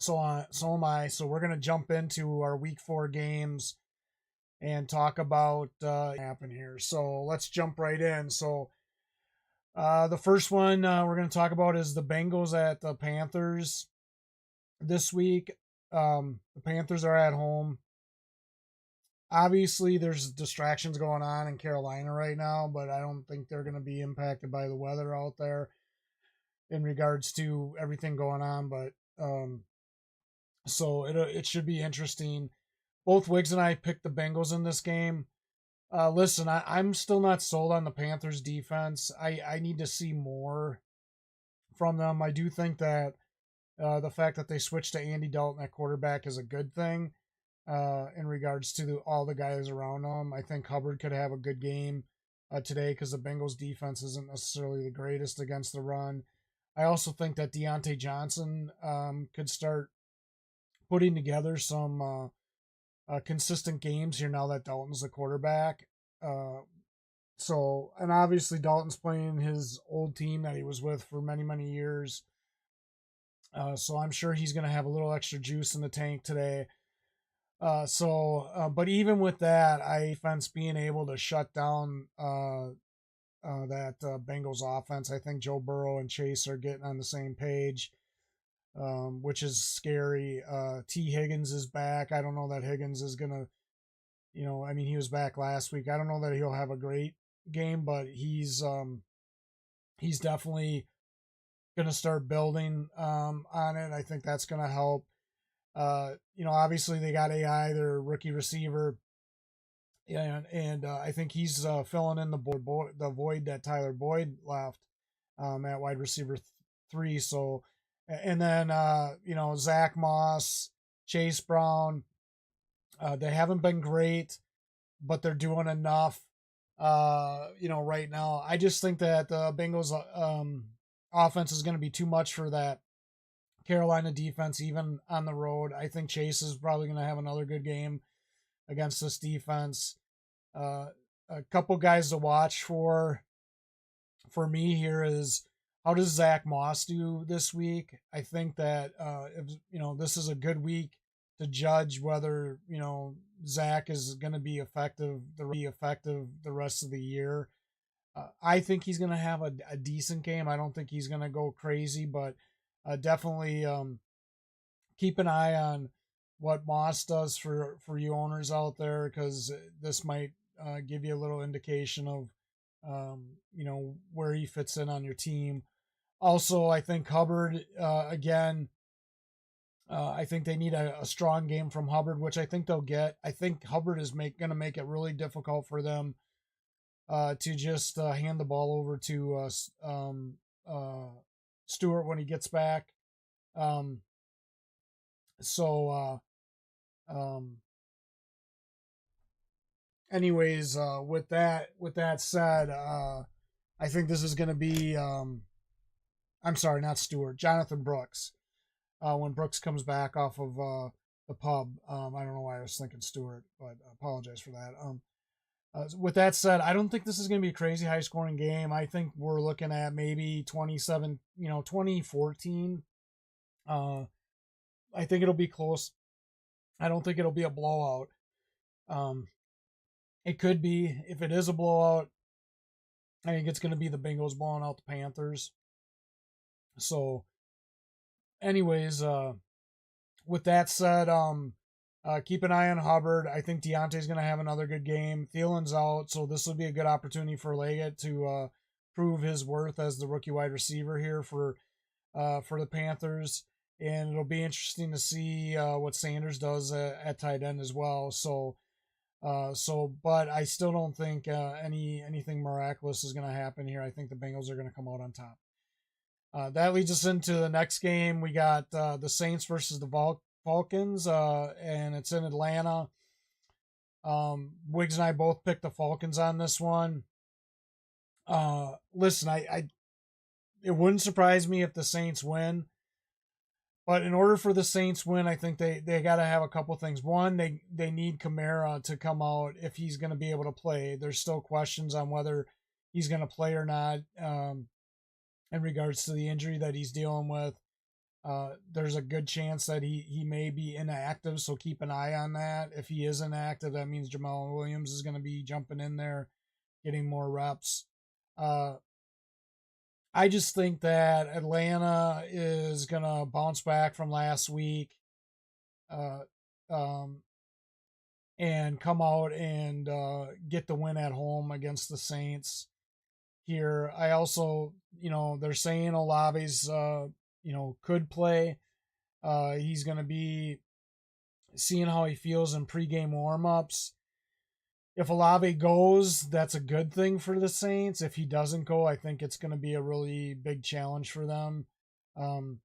So am I. So we're gonna jump into our week 4 games and talk about happen here. So let's jump right in. So the first one we're gonna talk about is the Bengals at the Panthers this week. The Panthers are at home. Obviously, there's distractions going on in Carolina right now, but I don't think they're going to be impacted by the weather out there in regards to everything going on. But so it should be interesting. Both Wiggs and I picked the Bengals in this game. Listen, I'm still not sold on the Panthers defense. I need to see more from them. I do think that the fact that they switched to Andy Dalton at quarterback is a good thing in regards to all the guys around him. I think Hubbard could have a good game today because the Bengals defense isn't necessarily the greatest against the run. I also think that Deontay Johnson could start putting together some consistent games here now that Dalton's the quarterback. And obviously Dalton's playing his old team that he was with for many, many years. So I'm sure he's going to have a little extra juice in the tank today. But even with that, I defense being able to shut down that Bengals offense. I think Joe Burrow and Chase are getting on the same page, which is scary. T. Higgins is back. I don't know that Higgins is gonna, he was back last week. I don't know that he'll have a great game, but he's definitely gonna start building on it. I think that's gonna help. Obviously they got AI, their rookie receiver, and I think he's filling in the void that Tyler Boyd left at wide receiver 3. So, and then Zach Moss, Chase Brown, they haven't been great, but they're doing enough. Right now, I just think that the Bengals offense is going to be too much for that Carolina defense, even on the road. I think Chase is probably going to have another good game against this defense. A couple guys to watch for me here is, how does Zach Moss do this week? I think that if this is a good week to judge whether Zach is going to be effective the rest of the year. I think he's going to have a decent game. I don't think he's going to go crazy, but definitely keep an eye on what Moss does for you owners out there, because this might give you a little indication of where he fits in on your team. Also, I think Hubbard again. I think they need a strong game from Hubbard, which I think they'll get. I think Hubbard is going to make it really difficult for them to just hand the ball over to Stewart when he gets back. Um, so, anyways, with that said, I think this is going to be. I'm sorry, not Stewart. Jonathan Brooks. When Brooks comes back off of the pub, I don't know why I was thinking Stewart, but I apologize for that. With that said, I don't think this is going to be a crazy high scoring game. I think we're looking at maybe 2014. I think it'll be close. I don't think it'll be a blowout. It could be. If it is a blowout, I think it's going to be the Bengals blowing out the Panthers. So, anyways, with that said, keep an eye on Hubbard. I think Deontay's going to have another good game. Thielen's out, so this will be a good opportunity for Leggett to prove his worth as the rookie wide receiver here for the Panthers. And it'll be interesting to see what Sanders does at tight end as well. But I still don't think anything miraculous is going to happen here. I think the Bengals are going to come out on top. That leads us into the next game. We got the Saints versus the Falcons, and it's in Atlanta. Wiggs and I both picked the Falcons on this one. Listen, it wouldn't surprise me if the Saints win. But in order for the Saints win, I think they got to have a couple things. One, they need Kamara to come out if he's going to be able to play. There's still questions on whether he's going to play or not in regards to the injury that he's dealing with. There's a good chance that he may be inactive, so keep an eye on that. If he is inactive, that means Jamal Williams is going to be jumping in there, getting more reps. Uh, I just think that Atlanta is going to bounce back from last week, uh, um, and come out and get the win at home against the Saints here. I also, they're saying Olave's, could play. He's going to be seeing how he feels in pregame warmups. If Olave goes, that's a good thing for the Saints. If he doesn't go, I think it's going to be a really big challenge for them. Um,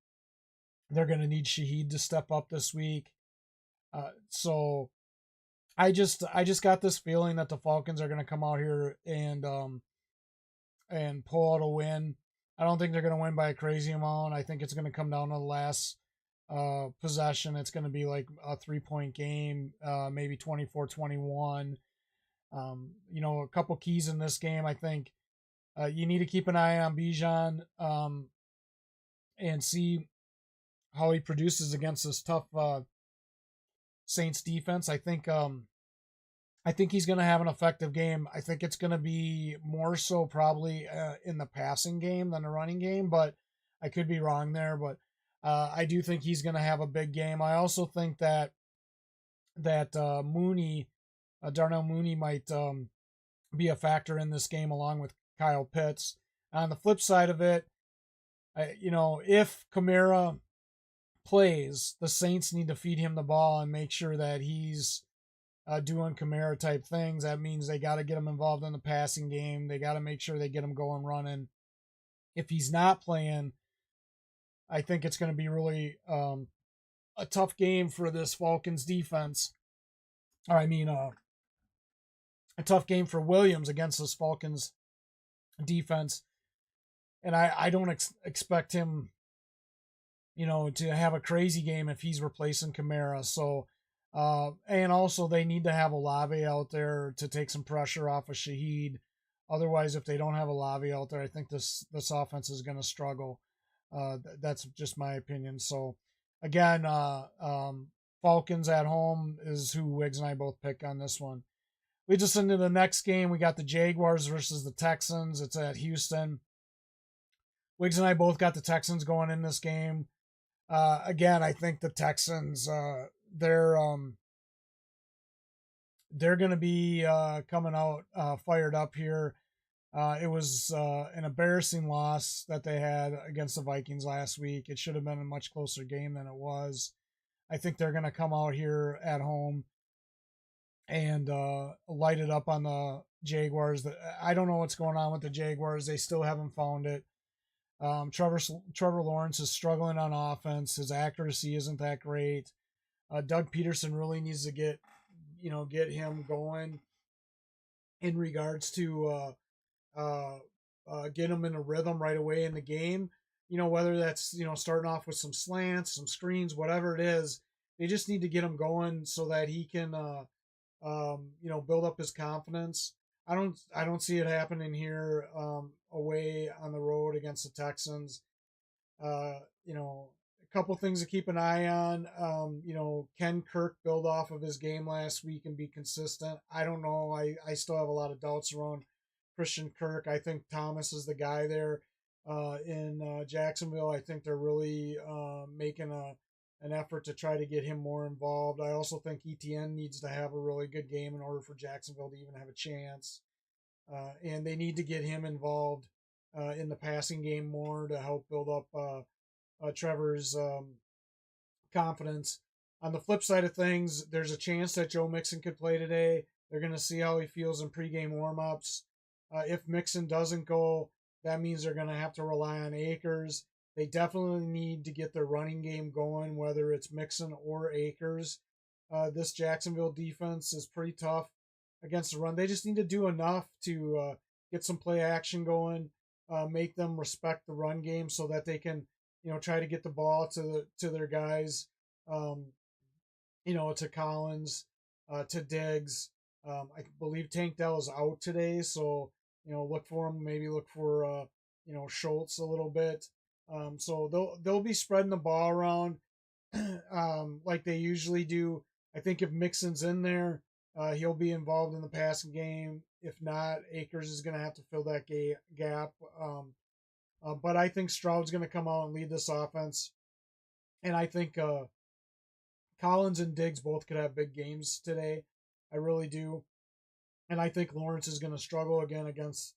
they're going to need Shaheed to step up this week. So I just got this feeling that the Falcons are going to come out here and pull out a win. I don't think they're going to win by a crazy amount. I think it's going to come down to the last possession. It's going to be like a 3-point game, maybe 24-21. A couple keys in this game. I think you need to keep an eye on Bijan and see how he produces against this tough Saints defense. I think he's going to have an effective game. I think it's going to be more so probably in the passing game than the running game, but I could be wrong there. But I do think he's going to have a big game. I also think that Mooney, Darnell Mooney, might be a factor in this game along with Kyle Pitts. On the flip side of it, if Kamara plays, the Saints need to feed him the ball and make sure that he's doing Kamara type things. That means they got to get him involved in the passing game. They got to make sure they get him going running. If he's not playing, I think it's going to be really a tough game for this Falcons defense. A tough game for Williams against this Falcons defense. And I don't expect him, to have a crazy game if he's replacing Kamara. So, and also they need to have Olave out there to take some pressure off of Shaheed. Otherwise, if they don't have Olave out there, I think this offense is going to struggle. That's just my opinion. So, again, Falcons at home is who Wiggs and I both pick on this one. We just into the next game. We got the Jaguars versus the Texans. It's at Houston. Wiggs and I both got the Texans going in this game. Again, I think the Texans, they're going to be coming out fired up here. It was an embarrassing loss that they had against the Vikings last week. It should have been a much closer game than it was. I think they're going to come out here at home and light it up on the Jaguars. I don't know what's going on with the Jaguars. They still haven't found it. Trevor Lawrence is struggling on offense. His accuracy isn't that great. Doug Peterson really needs to get him going in regards to get him in a rhythm right away in the game. Whether that's starting off with some slants, some screens, whatever it is, they just need to get him going so that he can build up his confidence. I don't see it happening here away on the road against the Texans. A couple things to keep an eye on. Can Kirk build off of his game last week and be consistent? I don't know. I still have a lot of doubts around Christian Kirk. I think Thomas is the guy there in Jacksonville. I think they're really making an effort to try to get him more involved. I also think ETN needs to have a really good game in order for Jacksonville to even have a chance. And they need to get him involved in the passing game more to help build up Trevor's confidence. On the flip side of things, there's a chance that Joe Mixon could play today. They're going to see how he feels in pregame warmups. If Mixon doesn't go, that means they're going to have to rely on Akers. They definitely need to get their running game going, whether it's Mixon or Akers. This Jacksonville defense is pretty tough against the run. They just need to do enough to get some play action going, make them respect the run game so that they can, try to get the ball to their guys, to Collins, to Diggs. I believe Tank Dell is out today, so look for him. Maybe look for Schultz a little bit. So they'll be spreading the ball around like they usually do. I think if Mixon's in there, he'll be involved in the passing game. If not, Akers is going to have to fill that gap. But I think Stroud's going to come out and lead this offense, and I think Collins and Diggs both could have big games today. I really do, and I think Lawrence is going to struggle again against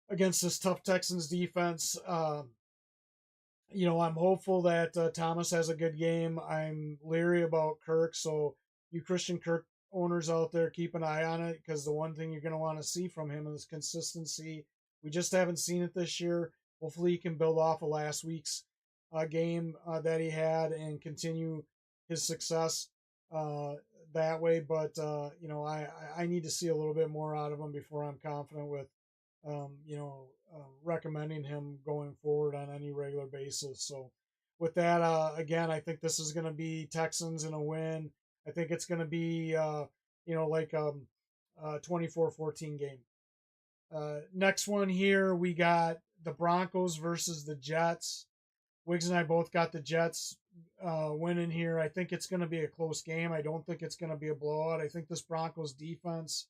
this tough Texans defense. I'm hopeful that Thomas has a good game. I'm leery about Kirk, so you Christian Kirk owners out there, keep an eye on it because the one thing you're going to want to see from him is consistency. We just haven't seen it this year. Hopefully, he can build off of last week's game that he had and continue his success that way. But I need to see a little bit more out of him before I'm confident with recommending him going forward on any regular basis. So, with that, again, I think this is going to be Texans in a win. I think it's going to be, like 24-14 game. Next one here, we got the Broncos versus the Jets. Wiggs and I both got the Jets winning here. I think it's going to be a close game. I don't think it's going to be a blowout. I think this Broncos defense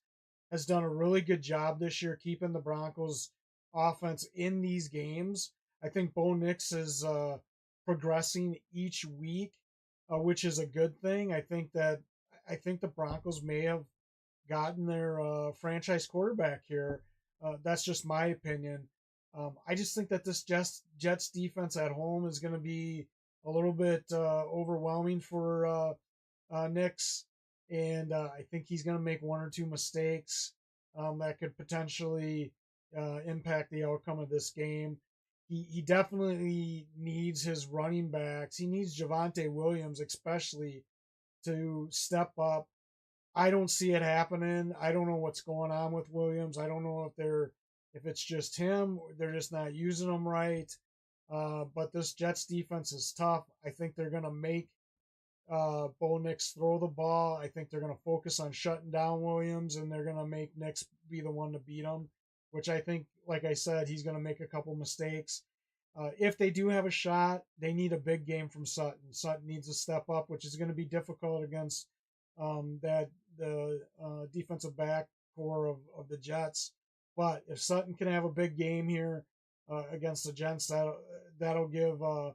has done a really good job this year keeping the Broncos offense in these games. I think Bo Nix is progressing each week, which is a good thing. I think the Broncos may have gotten their franchise quarterback here. That's just my opinion. I just think that this Jets defense at home is going to be a little bit overwhelming for Nix, and I think he's going to make one or two mistakes that could potentially impact the outcome of this game. He definitely needs his running backs. He needs Javonte Williams, especially, to step up. I don't see it happening. I don't know what's going on with Williams. I don't know if it's just him. They're just not using him right. But this Jets defense is tough. I think they're going to make Bo Nix throw the ball. I think they're going to focus on shutting down Williams, and they're going to make Nix be the one to beat him, which I think, like I said, he's going to make a couple mistakes. If they do have a shot, they need a big game from Sutton. Sutton needs to step up, which is going to be difficult against the defensive back core of the Jets. But if Sutton can have a big game here against the Jets, that'll give the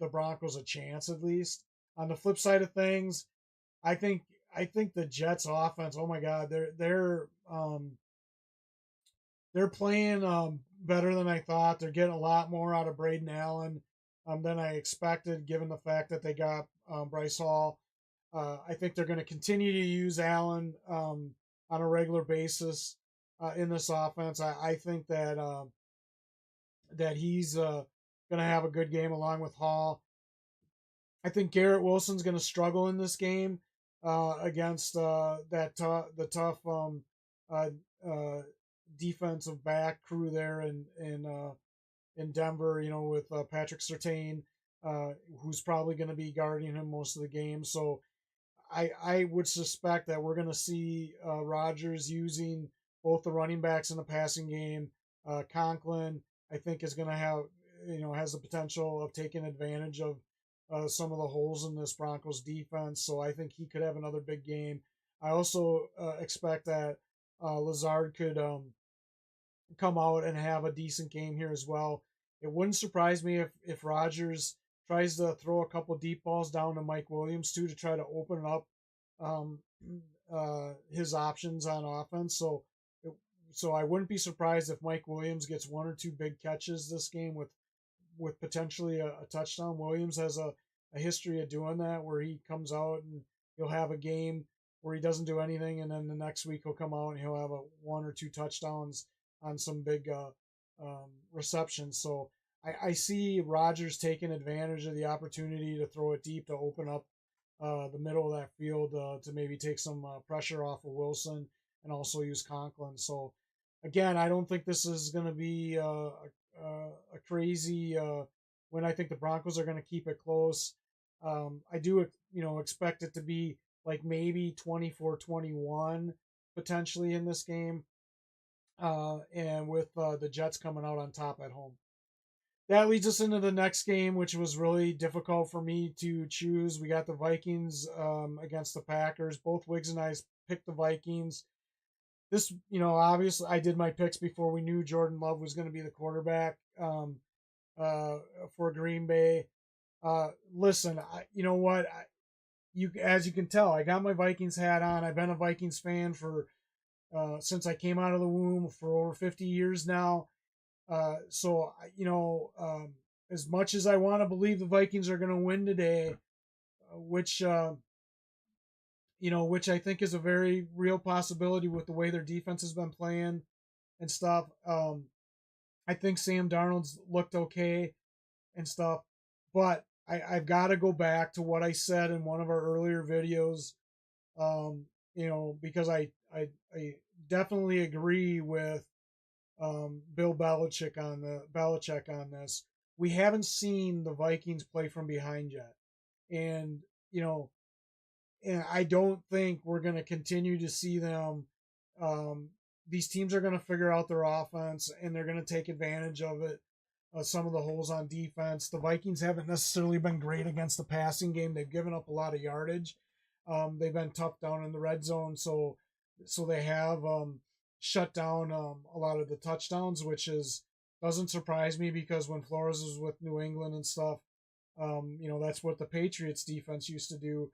Broncos a chance at least. On the flip side of things, I think the Jets offense. Oh my God, they're playing better than I thought. They're getting a lot more out of Braden Allen than I expected, given the fact that they got Bryce Hall. I think they're going to continue to use Allen on a regular basis in this offense. I think that he's going to have a good game along with Hall. I think Garrett Wilson's going to struggle in this game against the tough defensive back crew there in Denver. With Patrick Surtain, who's probably going to be guarding him most of the game. So I would suspect that we're going to see Rodgers using both the running backs in the passing game. Conklin, I think, is going to has the potential of taking advantage of some of the holes in this Broncos defense. So I think he could have another big game. I also expect that Lazard could come out and have a decent game here as well. It wouldn't surprise me if Rodgers tries to throw a couple deep balls down to Mike Williams too to try to open up his options on offense. So I wouldn't be surprised if Mike Williams gets one or two big catches this game with potentially a touchdown. Williams has a history of doing that, where he comes out and he'll have a game where he doesn't do anything, and then the next week he'll come out and he'll have one or two touchdowns on some big receptions. So I see Rodgers taking advantage of the opportunity to throw it deep to open up the middle of that field to maybe take some pressure off of Wilson and also use Conklin. So again, I don't think this is going to be a crazy win. I think the Broncos are going to keep it close. I do expect it to be like maybe 24-21 potentially in this game, and with the Jets coming out on top at home. that leads us into the next game, which was really difficult for me to choose. We got the Vikings against the Packers. Both Wiggs and I picked the Vikings. This, obviously I did my picks before we knew Jordan Love was going to be the quarterback for Green Bay. Listen, you know what? As you can tell, I got my Vikings hat on. I've been a Vikings fan for since I came out of the womb for over 50 years now. So as much as I want to believe the Vikings are going to win today, which which I think is a very real possibility with the way their defense has been playing and stuff. I think Sam Darnold's looked okay and stuff, but I've got to go back to what I said in one of our earlier videos, because I definitely agree with Bill Belichick on this. We haven't seen the Vikings play from behind yet, and and I don't think we're going to continue to see them. These teams are going to figure out their offense, and they're going to take advantage of it. Some of the holes on defense. The Vikings haven't necessarily been great against the passing game. They've given up a lot of yardage. They've been tough down in the red zone, so they have shut down a lot of the touchdowns, which doesn't surprise me because when Flores was with New England and stuff, that's what the Patriots defense used to do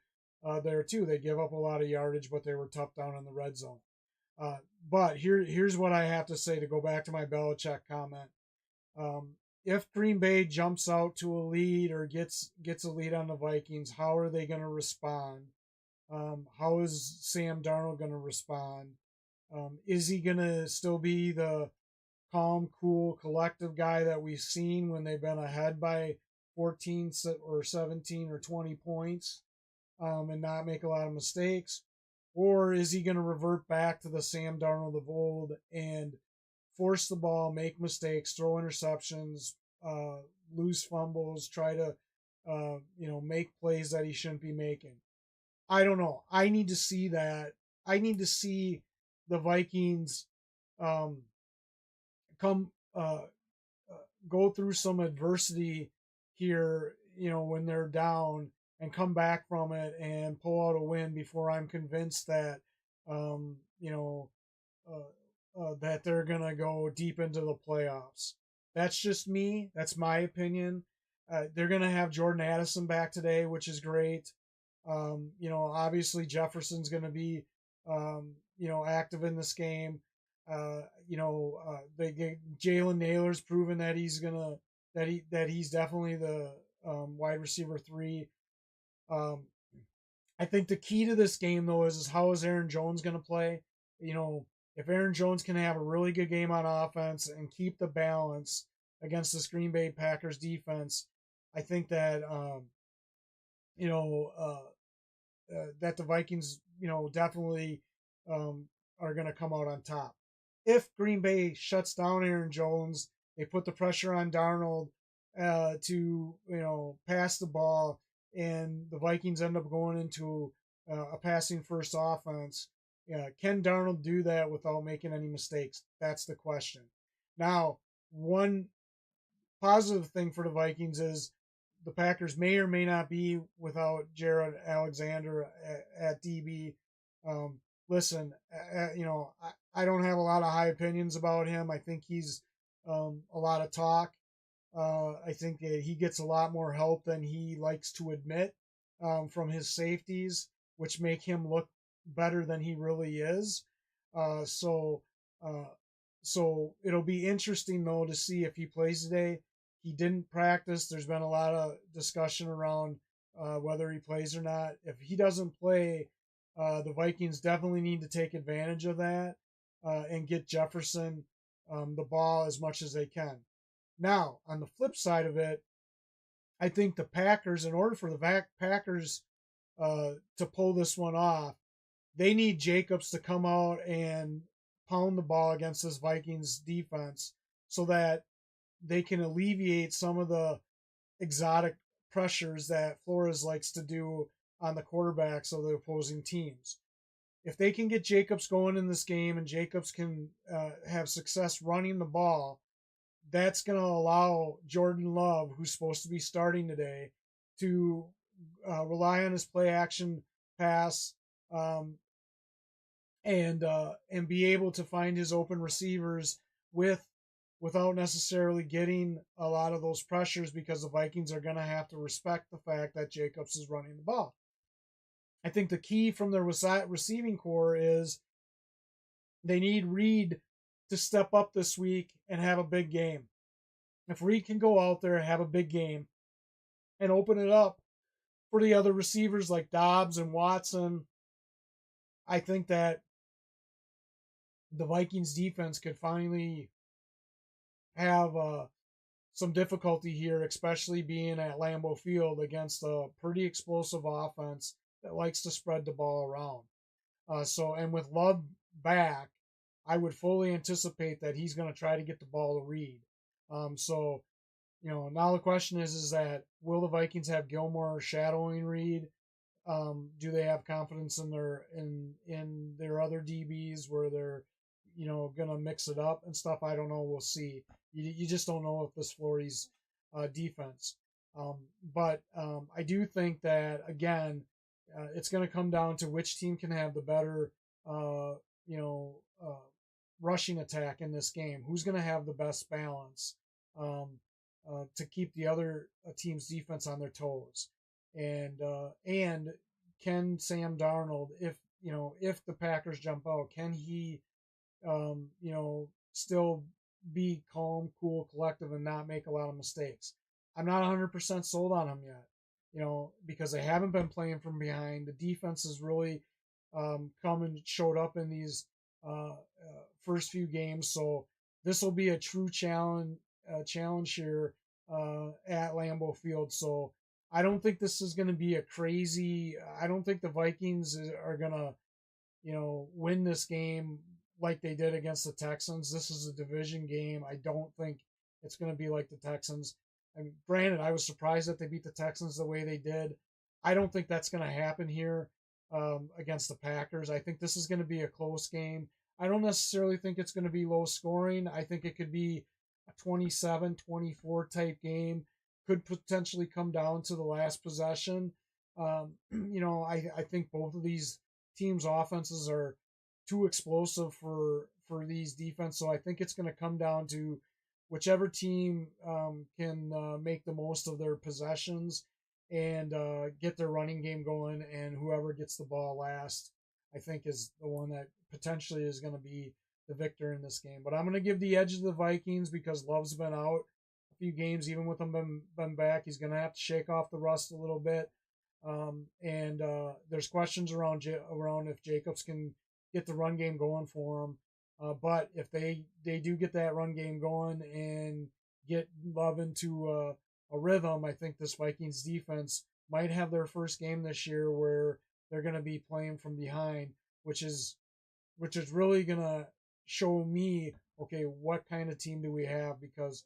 there too. They give up a lot of yardage, but they were tough down in the red zone. But here's what I have to say to go back to my Belichick comment. If Green Bay jumps out to a lead or gets a lead on the Vikings, how are they going to respond? How is Sam Darnold going to respond? Is he going to still be the calm, cool, collective guy that we've seen when they've been ahead by 14 or 17 or 20 points and not make a lot of mistakes? Or is he going to revert back to the Sam Darnold of old and force the ball, make mistakes, throw interceptions, lose fumbles, try to, make plays that he shouldn't be making? I don't know. I need to see that. I need to see the Vikings come go through some adversity here, when they're down and come back from it and pull out a win before I'm convinced that, that they're going to go deep into the playoffs. That's just me. That's my opinion. They're going to have Jordan Addison back today, which is great. Obviously Jefferson's going to be, active in this game. They get Jalen Naylor's proven that he's definitely the wide receiver 3. I think the key to this game though is how is Aaron Jones going to play? If Aaron Jones can have a really good game on offense and keep the balance against this Green Bay Packers defense, I think that that the Vikings definitely are going to come out on top. If Green Bay shuts down Aaron Jones, they put the pressure on Darnold to pass the ball, and the Vikings end up going into a passing first offense. Can Darnold do that without making any mistakes? That's the question. Now, one positive thing for the Vikings is the Packers may or may not be without Jared Alexander at DB. Listen, I don't have a lot of high opinions about him. I think he's a lot of talk. I think he gets a lot more help than he likes to admit from his safeties, which make him look better than he really is. So it'll be interesting though to see if he plays today. He didn't practice. There's been a lot of discussion around whether he plays or not. If he doesn't play, the Vikings definitely need to take advantage of that and get Jefferson the ball as much as they can. Now, on the flip side of it, I think the Packers, in order for the Packers to pull this one off, they need Jacobs to come out and pound the ball against this Vikings defense so that they can alleviate some of the exotic pressures that Flores likes to do on the quarterbacks of the opposing teams. If they can get Jacobs going in this game and Jacobs can have success running the ball, that's going to allow Jordan Love, who's supposed to be starting today, to rely on his play action pass, um, and be able to find his open receivers without necessarily getting a lot of those pressures, because the Vikings are going to have to respect the fact that Jacobs is running the ball. I think the key from their receiving core is they need Reed to step up this week and have a big game. If Reed can go out there and have a big game and open it up for the other receivers like Dobbs and Watson, I think that the Vikings defense could finally have some difficulty here, especially being at Lambeau Field against a pretty explosive offense that likes to spread the ball around. And with Love back, I would fully anticipate that he's going to try to get the ball to Reed. Now the question is that will the Vikings have Gilmore shadowing Reed? Do they have confidence in their other DBs where they're gonna mix it up and stuff? I don't know. We'll see. You just don't know with this Flores defense. But I do think that again, it's going to come down to which team can have the better rushing attack in this game. Who's going to have the best balance to keep the other team's defense on their toes, and can Sam Darnold, if the Packers jump out, can he still be calm, cool, collective, and not make a lot of mistakes? I'm not 100% sold on him yet, because they haven't been playing from behind. The defense has really come and showed up in these first few games. So this will be a true challenge here at Lambeau Field. So I don't think this is going to be I don't think the Vikings are going to, win this game like they did against the Texans. This is a division game. I don't think it's going to be like the Texans. I mean, granted, I was surprised that they beat the Texans the way they did. I don't think that's going to happen here against the Packers. I think this is going to be a close game. I don't necessarily think it's going to be low scoring. I think it could be a 27-24 type game. Could potentially come down to the last possession. I think both of these teams' offenses are too explosive for these defense. So I think it's going to come down to whichever team can make the most of their possessions and get their running game going, and whoever gets the ball last, I think, is the one that potentially is going to be the victor in this game. But I'm going to give the edge to the Vikings because Love's been out a few games. Even with him been back, he's going to have to shake off the rust a little bit. There's questions around if Jacobs can get the run game going for him. But if they do get that run game going and get Love into a rhythm, I think this Vikings defense might have their first game this year where they're going to be playing from behind, which is really going to show me, okay, what kind of team do we have? Because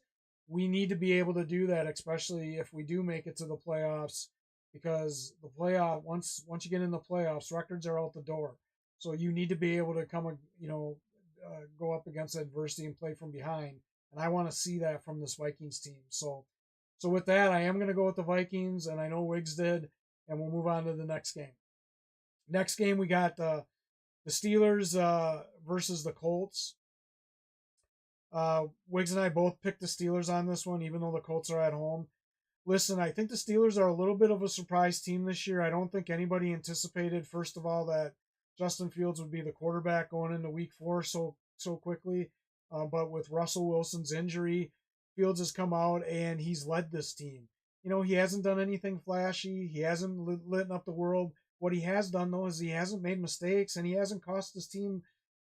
we need to be able to do that, especially if we do make it to the playoffs, because the playoff, once you get in the playoffs, records are out the door. So you need to be able to go up against adversity and play from behind. And I want to see that from this Vikings team. So with that, I am going to go with the Vikings, and I know Wiggs did, and we'll move on to the next game. Next game, we got the Steelers versus the Colts. Wiggs and I both picked the Steelers on this one, even though the Colts are at home. Listen, I think the Steelers are a little bit of a surprise team this year. I don't think anybody anticipated, first of all, that Justin Fields would be the quarterback going into week 4 so quickly. But with Russell Wilson's injury, Fields has come out and he's led this team. He hasn't done anything flashy. He hasn't lit up the world. What he has done, though, is he hasn't made mistakes and he hasn't cost his team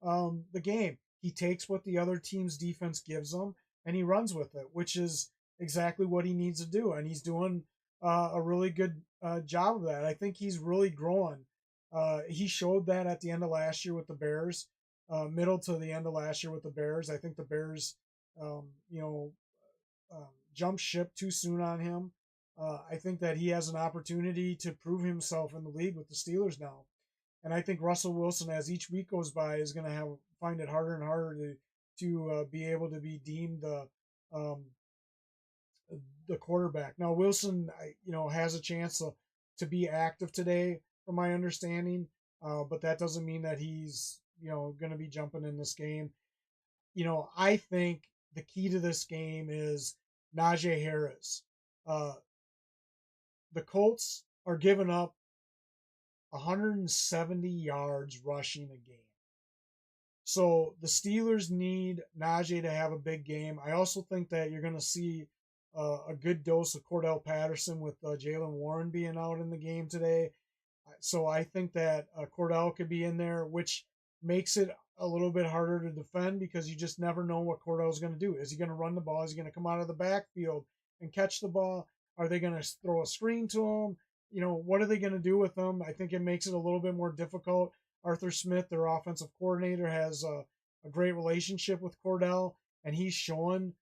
the game. He takes what the other team's defense gives him and he runs with it, which is exactly what he needs to do. And he's doing a really good job of that. I think he's really growing. He showed that at the end of last year with the Bears, middle to the end of last year with the Bears. I think the Bears, jumped ship too soon on him. I think that he has an opportunity to prove himself in the league with the Steelers now. And I think Russell Wilson, as each week goes by, is going to find it harder and harder to be able to be deemed the um, the quarterback. Now Wilson, has a chance to be active today, from my understanding, but that doesn't mean that he's going to be jumping in this game. I think the key to this game is Najee Harris. Uh, the Colts are giving up 170 yards rushing a game. So the Steelers need Najee to have a big game. I also think that you're going to see a good dose of Cordell Patterson with Jaylen Warren being out in the game today. So I think that Cordell could be in there, which makes it a little bit harder to defend because you just never know what Cordell is going to do. Is he going to run the ball? Is he going to come out of the backfield and catch the ball? Are they going to throw a screen to him? What are they going to do with them? I think it makes it a little bit more difficult. Arthur Smith, their offensive coordinator, has a great relationship with Cordell, and he's showing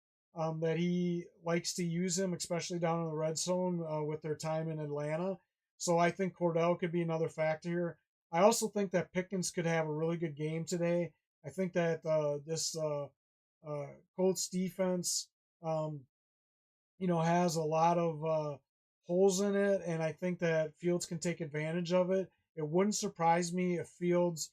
that he likes to use him, especially down in the red zone with their time in Atlanta. So I think Cordell could be another factor here. I also think that Pickens could have a really good game today. I think that this Colts defense, has a lot of holes in it, and I think that Fields can take advantage of it. It wouldn't surprise me if Fields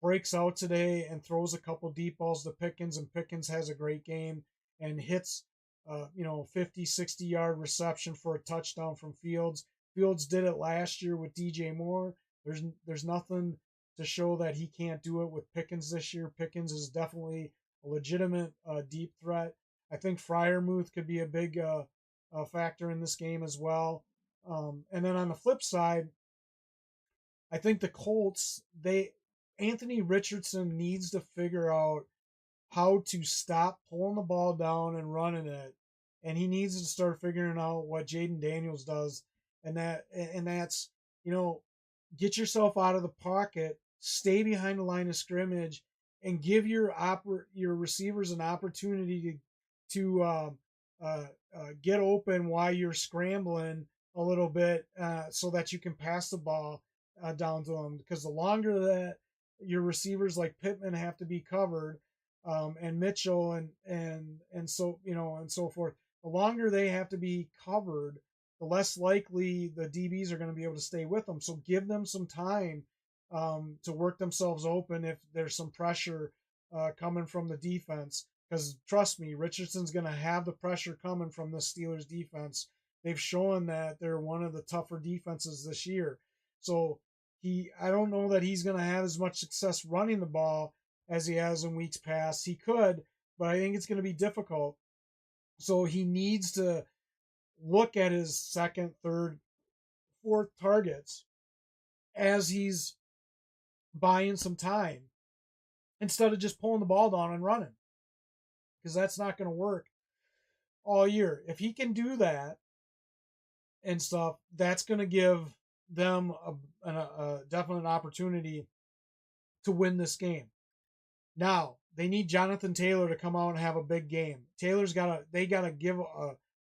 breaks out today and throws a couple deep balls to Pickens, and Pickens has a great game and hits, 50, 60-yard reception for a touchdown from Fields. Fields did it last year with DJ Moore. There's nothing to show that he can't do it with Pickens this year. Pickens is definitely a legitimate deep threat. I think Freiermuth could be a big factor in this game as well. And then on the flip side, I think the Colts, Anthony Richardson needs to figure out how to stop pulling the ball down and running it, and he needs to start figuring out what Jaden Daniels does, and that's get yourself out of the pocket, stay behind the line of scrimmage, and give your receivers an opportunity to get open while you're scrambling a little bit, so that you can pass the ball down to them. Because the longer that your receivers like Pittman have to be covered, and Mitchell and so and so forth, the longer they have to be covered, the less likely the DBs are going to be able to stay with them. So give them some time to work themselves open if there's some pressure coming from the defense. Because trust me, Richardson's going to have the pressure coming from the Steelers defense. They've shown that they're one of the tougher defenses this year. So I don't know that he's going to have as much success running the ball as he has in weeks past. He could, but I think it's going to be difficult. So he needs to look at his second, third, fourth targets as he's buying some time instead of just pulling the ball down and running, because that's not going to work all year. If he can do that and stuff, that's going to give them a definite opportunity to win this game. Now they need Jonathan Taylor to come out and have a big game. They gotta give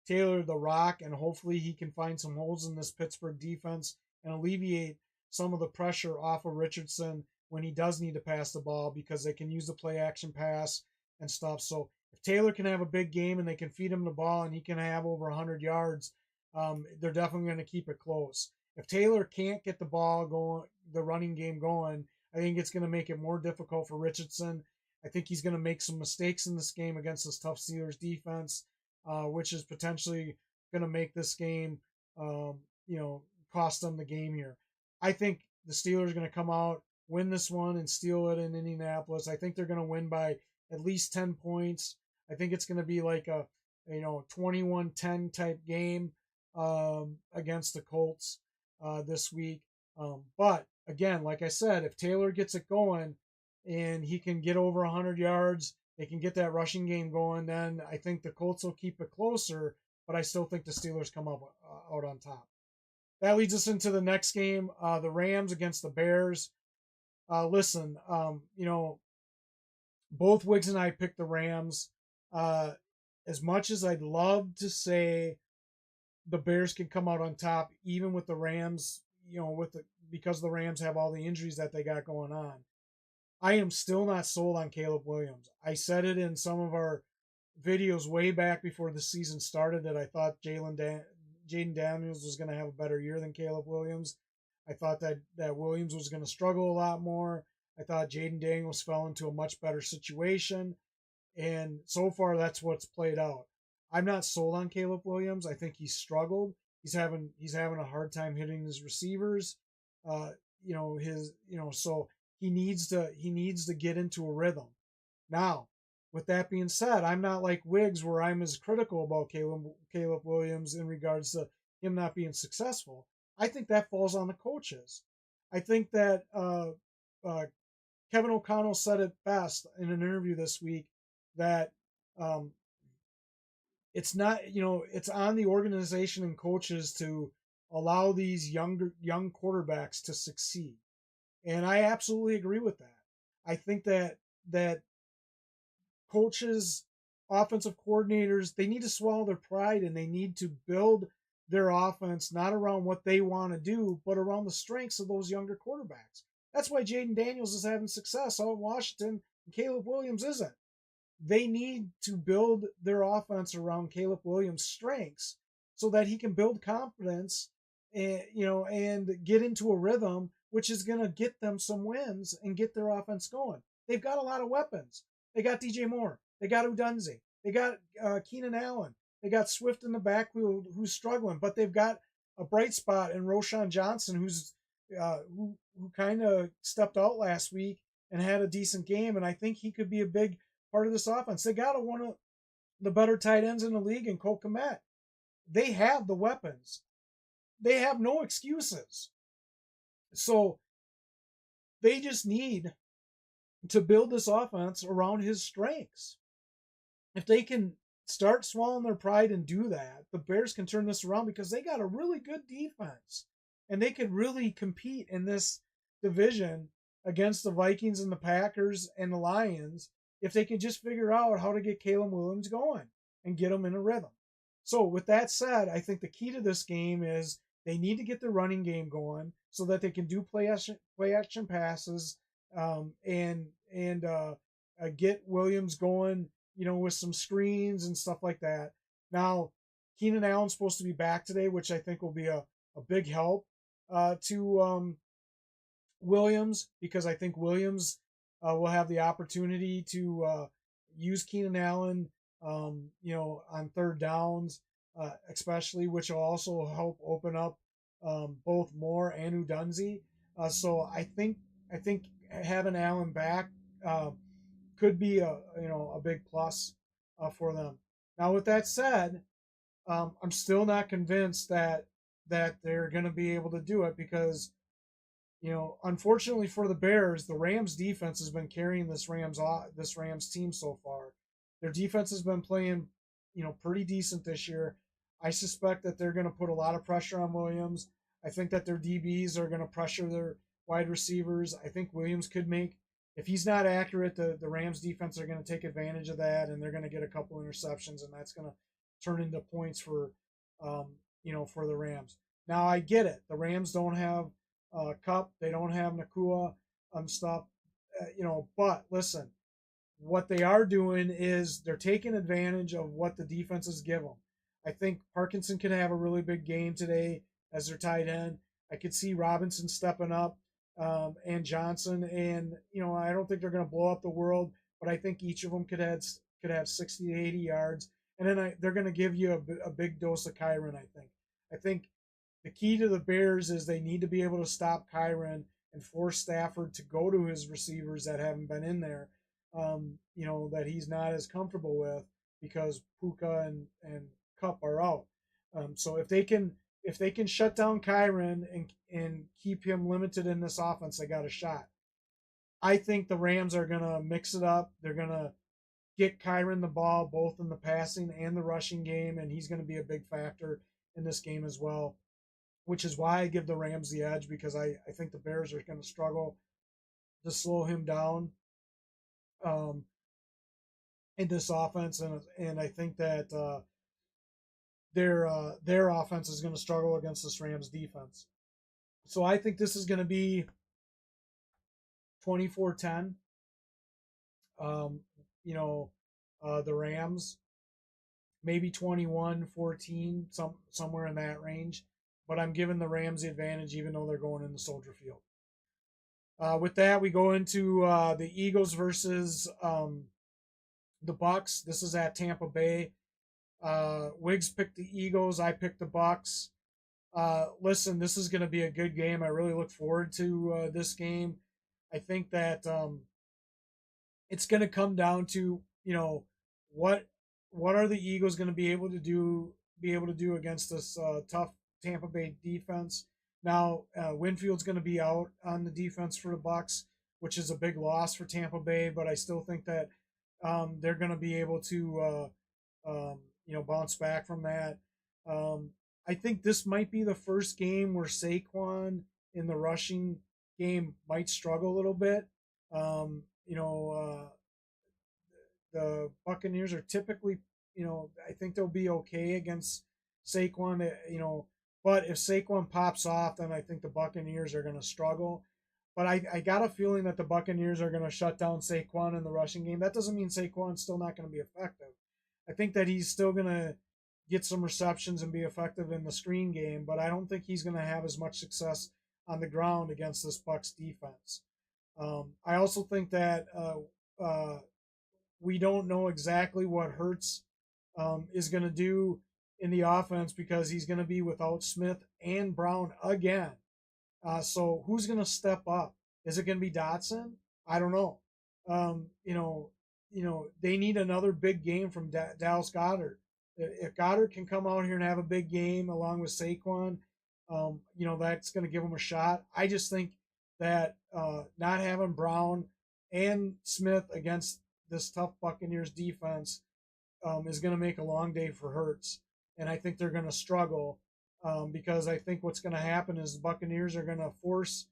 Taylor the rock, and hopefully he can find some holes in this Pittsburgh defense and alleviate some of the pressure off of Richardson when he does need to pass the ball, because they can use the play action pass and stuff. So if Taylor can have a big game and they can feed him the ball and he can have over 100 yards, they're definitely going to keep it close. If Taylor can't get the ball going, the running game going, I think it's going to make it more difficult for Richardson. I think he's going to make some mistakes in this game against this tough Steelers defense, which is potentially going to make this game, cost them the game here. I think the Steelers are going to come out, win this one, and steal it in Indianapolis. I think they're going to win by at least 10 points. I think it's going to be like a 21-10 type game against the Colts this week. But again, like I said, if Taylor gets it going and he can get over 100 yards, they can get that rushing game going, then I think the Colts will keep it closer, but I still think the Steelers come up out on top. That leads us into the next game, the Rams against the Bears. Listen, both Wiggs and I picked the Rams. As much as I'd love to say the Bears can come out on top, even with the Rams, because the Rams have all the injuries that they got going on, I am still not sold on Caleb Williams. I said it in some of our videos way back before the season started that I thought Jaden Daniels was going to have a better year than Caleb Williams. I thought that Williams was going to struggle a lot more. I thought Jaden Daniels fell into a much better situation, and so far that's what's played out. I'm not sold on Caleb Williams. I think he's struggled. He's having a hard time hitting his receivers. Uh, so he needs to get into a rhythm. Now, with that being said, I'm not like Wiggs where I'm as critical about Caleb Williams in regards to him not being successful. I think that falls on the coaches. I think that uh, Kevin O'Connell said it best in an interview this week that um, it's not, it's on the organization and coaches to allow these young quarterbacks to succeed. And I absolutely agree with that. I think that coaches, offensive coordinators, they need to swallow their pride and they need to build their offense not around what they want to do, but around the strengths of those younger quarterbacks. That's why Jaden Daniels is having success out in Washington and Caleb Williams isn't. They need to build their offense around Caleb Williams' strengths so that he can build confidence and get into a rhythm, which is going to get them some wins and get their offense going. They've got a lot of weapons. They got DJ Moore. They got Udunze. They got Keenan Allen. They got Swift in the backfield who's struggling, but they've got a bright spot in Roschon Johnson who kind of stepped out last week and had a decent game, and I think he could be a big part of this offense. They got one of the better tight ends in the league in Cole Kmet. They have the weapons. They have no excuses. So they just need to build this offense around his strengths. If they can start swallowing their pride and do that, the Bears can turn this around because they got a really good defense. And they could really compete in this division against the Vikings and the Packers and the Lions if they could just figure out how to get Caleb Williams going and get him in a rhythm. So with that said, I think the key to this game is they need to get the running game going so that they can do play action passes and get Williams going, with some screens and stuff like that. Now, Keenan Allen's supposed to be back today, which I think will be a big help to Williams, because I think Williams will have the opportunity to use Keenan Allen, on third downs, especially, which will also help open up both Moore and Udunze. So I think having Allen back could be a big plus for them. Now, with that said, I'm still not convinced that they're going to be able to do it because, unfortunately for the Bears, the Rams defense has been carrying this Rams team so far. Their defense has been playing, pretty decent this year. I suspect that they're going to put a lot of pressure on Williams. I think that their DBs are going to pressure their wide receivers. I think Williams could make, if he's not accurate, the Rams defense are going to take advantage of that, and they're going to get a couple interceptions, and that's going to turn into points for for the Rams. Now I get it. The Rams don't have Kupp, they don't have Nakua stuff, but listen, what they are doing is they're taking advantage of what the defenses give them. I think Parkinson could have a really big game today as their tight end. I could see Robinson stepping up, and Johnson, and I don't think they're going to blow up the world, but I think each of them could have 60 to 80 yards, and then they're going to give you a big dose of Kyren. I think the key to the Bears is they need to be able to stop Kyren and force Stafford to go to his receivers that haven't been in there, that he's not as comfortable with because Puka and Kupp are out. So if they can shut down Kyren and keep him limited in this offense, they got a shot. I think the Rams are gonna mix it up. They're gonna get Kyren the ball both in the passing and the rushing game, and he's gonna be a big factor in this game as well, which is why I give the Rams the edge, because I think the Bears are gonna struggle to slow him down in this offense, and I think that their offense is going to struggle against this Rams defense. So I think this is going to be 24-10. The Rams. maybe 21-14, somewhere in that range. But I'm giving the Rams the advantage, even though they're going into Soldier Field. With that, we go into the Eagles versus the Bucks. This is at Tampa Bay. Wiggs picked the Eagles. I picked the Bucks. Listen, this is going to be a good game. I really look forward to this game. I think that it's going to come down to, what are the Eagles going to be able to do against this tough Tampa Bay defense. Now, Winfield's going to be out on the defense for the Bucks, which is a big loss for Tampa Bay, but I still think that they're going to be able to bounce back from that. I think this might be the first game where Saquon in the rushing game might struggle a little bit. The Buccaneers are typically, I think they'll be okay against Saquon, but if Saquon pops off, then I think the Buccaneers are going to struggle. But I got a feeling that the Buccaneers are going to shut down Saquon in the rushing game. That doesn't mean Saquon's still not going to be effective. I think that he's still going to get some receptions and be effective in the screen game, but I don't think he's going to have as much success on the ground against this Bucs defense. I also think that we don't know exactly what Hurts is going to do in the offense because he's going to be without Smith and Brown again. So who's going to step up? Is it going to be Dotson? I don't know. They need another big game from Dallas Goedert. If Goddard can come out here and have a big game along with Saquon, that's going to give him a shot. I just think that not having Brown and Smith against this tough Buccaneers defense is going to make a long day for Hurts. And I think they're going to struggle because I think what's going to happen is the Buccaneers are going to force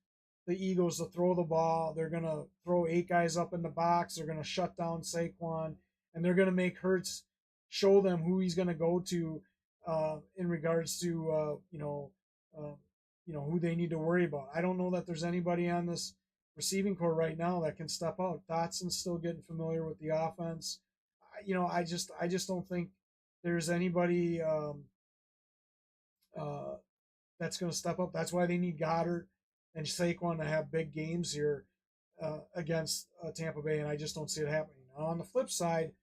the Eagles to throw the ball. They're going to throw 8 guys up in the box. They're going to shut down Saquon, and they're going to make Hurts show them who he's going to go to in regards to who they need to worry about. I don't know that there's anybody on this receiving core right now that can step out. Dotson's still getting familiar with the offense. I just don't think there's anybody that's going to step up. That's why they need Goddard and Saquon to have big games here against Tampa Bay, and I just don't see it happening. Now, on the flip side,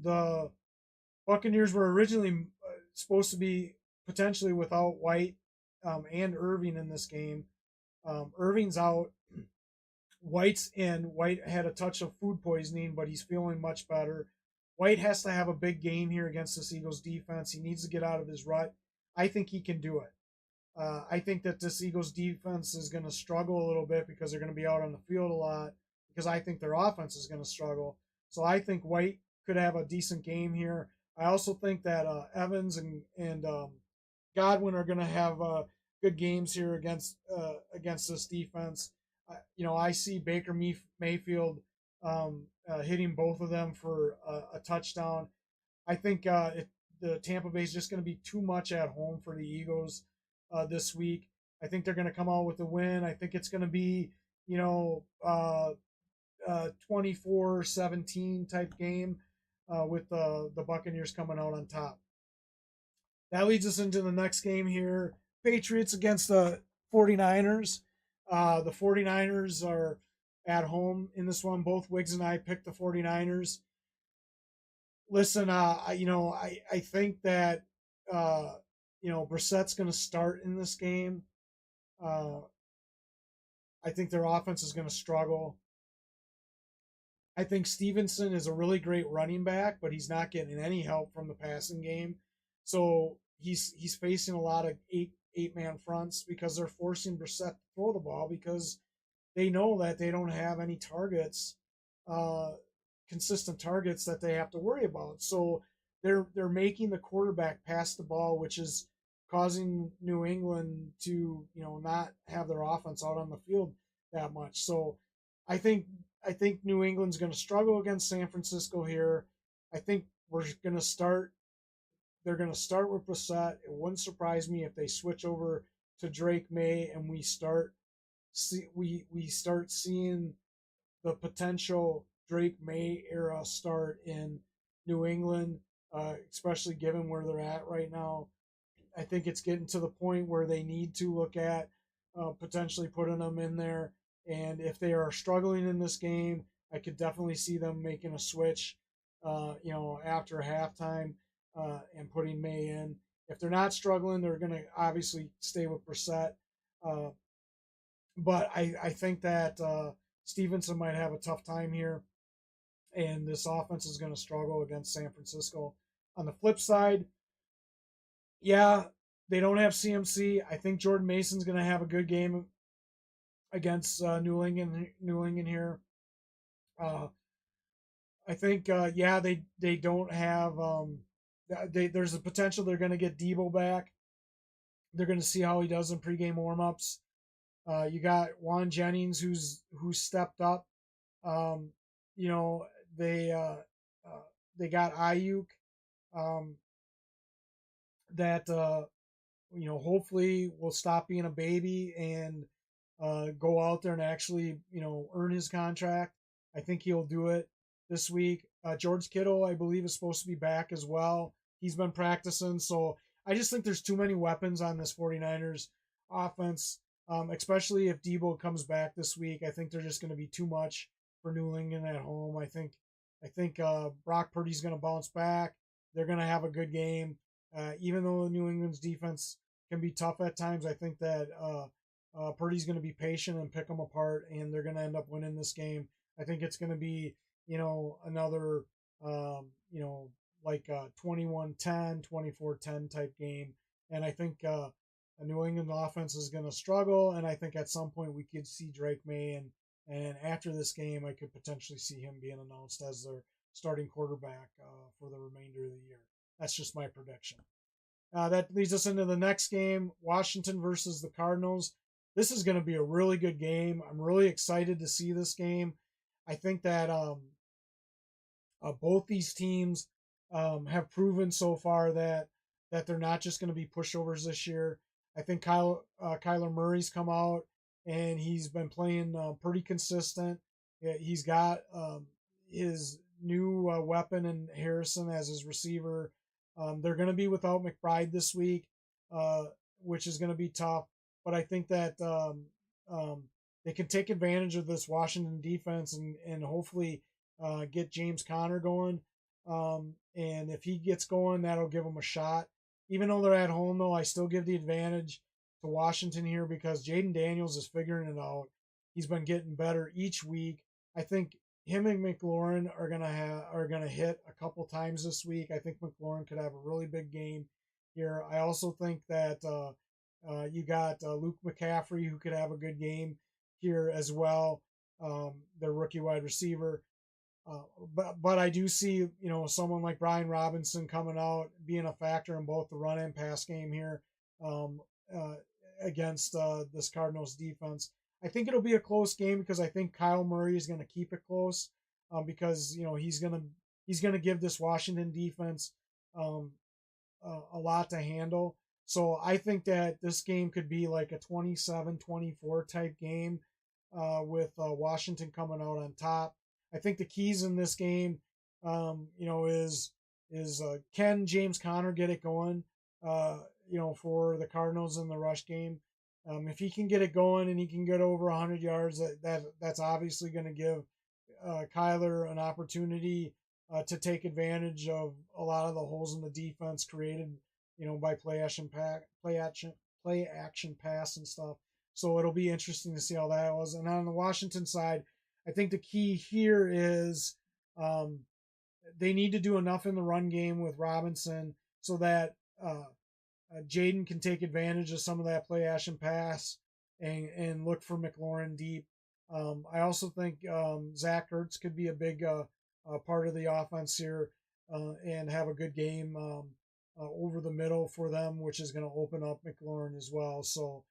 the Buccaneers were originally supposed to be potentially without White and Irving in this game. Irving's out. White's in. White had a touch of food poisoning, but he's feeling much better. White has to have a big game here against this Eagles defense. He needs to get out of his rut. I think he can do it. I think that this Eagles defense is going to struggle a little bit because they're going to be out on the field a lot because I think their offense is going to struggle. So I think White could have a decent game here. I also think that Evans and Godwin are going to have good games here against this defense. I see Baker Mayfield hitting both of them for a touchdown. I think the Tampa Bay is just going to be too much at home for the Eagles this week. I think they're going to come out with a win. I think it's going to be 24-17 type game with the Buccaneers coming out on top. That leads us into the next game here. Patriots against the 49ers. The 49ers are at home in this one. Both Wiggs and I picked the 49ers. Listen, I think that, Brissett's going to start in this game. I think their offense is going to struggle. I think Stevenson is a really great running back, but he's not getting any help from the passing game. So he's facing a lot of eight-man fronts because they're forcing Brissett to throw the ball because they know that they don't have any targets, consistent targets that they have to worry about. So they're making the quarterback pass the ball, which is causing New England to not have their offense out on the field that much. So I think New England's going to struggle against San Francisco here. I think they're going to start with Brissett. It wouldn't surprise me if they switch over to Drake May and we start seeing the potential Drake May era start in New England. especially given where they're at right now. I think it's getting to the point where they need to look at potentially putting them in there. And if they are struggling in this game, I could definitely see them making a switch, after halftime and putting May in. If they're not struggling, they're going to obviously stay with Brissett. Uh, but I think that Stevenson might have a tough time here, and this offense is going to struggle against San Francisco. On the flip side, yeah, they don't have CMC. I think Jordan Mason's going to have a good game against New England. New England here. Uh, I think they don't have there's a potential they're going to get Debo back. They're going to see how he does in pregame warmups. You got Juan Jennings who's stepped up. Um, you know they they got Ayuk um, that hopefully will stop being a baby and go out there and actually, earn his contract. I think he'll do it this week. George Kittle, I believe, is supposed to be back as well. He's been practicing. So I just think there's too many weapons on this 49ers offense, especially if Debo comes back this week. I think they're just going to be too much for New England at home. I think Brock Purdy's going to bounce back. They're going to have a good game. Even though New England's defense can be tough at times, I think that Purdy's going to be patient and pick them apart, and they're going to end up winning this game. I think it's going to be, another, like 21-10, 24-10 type game. And I think a New England offense is going to struggle, and I think at some point we could see Drake May, and after this game, I could potentially see him being announced as their starting quarterback for the remainder of the year. That's just my prediction. That leads us into the next game, Washington versus the Cardinals. This is going to be a really good game. I'm really excited to see this game. I think that both these teams have proven so far that they're not just going to be pushovers this year. I think Kyler Murray's come out and he's been playing pretty consistent. He's got his new weapon in Harrison as his receiver. They're going to be without McBride this week, which is going to be tough. But I think that they can take advantage of this Washington defense and hopefully get James Conner going. And if he gets going, that'll give them a shot. Even though they're at home, though, I still give the advantage to Washington here because Jaden Daniels is figuring it out. He's been getting better each week. I think him and McLaurin are gonna hit a couple times this week. I think McLaurin could have a really big game here. I also think that you got Luke McCaffrey who could have a good game here as well. Their rookie wide receiver. But I do see someone like Brian Robinson coming out being a factor in both the run and pass game here um, uh, against this Cardinals defense. I think it'll be a close game because I think Kyle Murray is going to keep it close because he's gonna give this Washington defense um, a lot to handle. So I think that this game could be like a 27-24 type game with Washington coming out on top. I think the keys in this game, is can James Conner get it going, for the Cardinals in the rush game. If he can get it going and he can get over 100 yards, that's obviously going to give Kyler an opportunity to take advantage of a lot of the holes in the defense created, by play action pass and stuff. So it'll be interesting to see how that was. And on the Washington side, I think the key here is um, they need to do enough in the run game with Robinson so that Jaden can take advantage of some of that play action pass and look for McLaurin deep. I also think Zach Ertz could be a big part of the offense here and have a good game over the middle for them, which is going to open up McLaurin as well. So,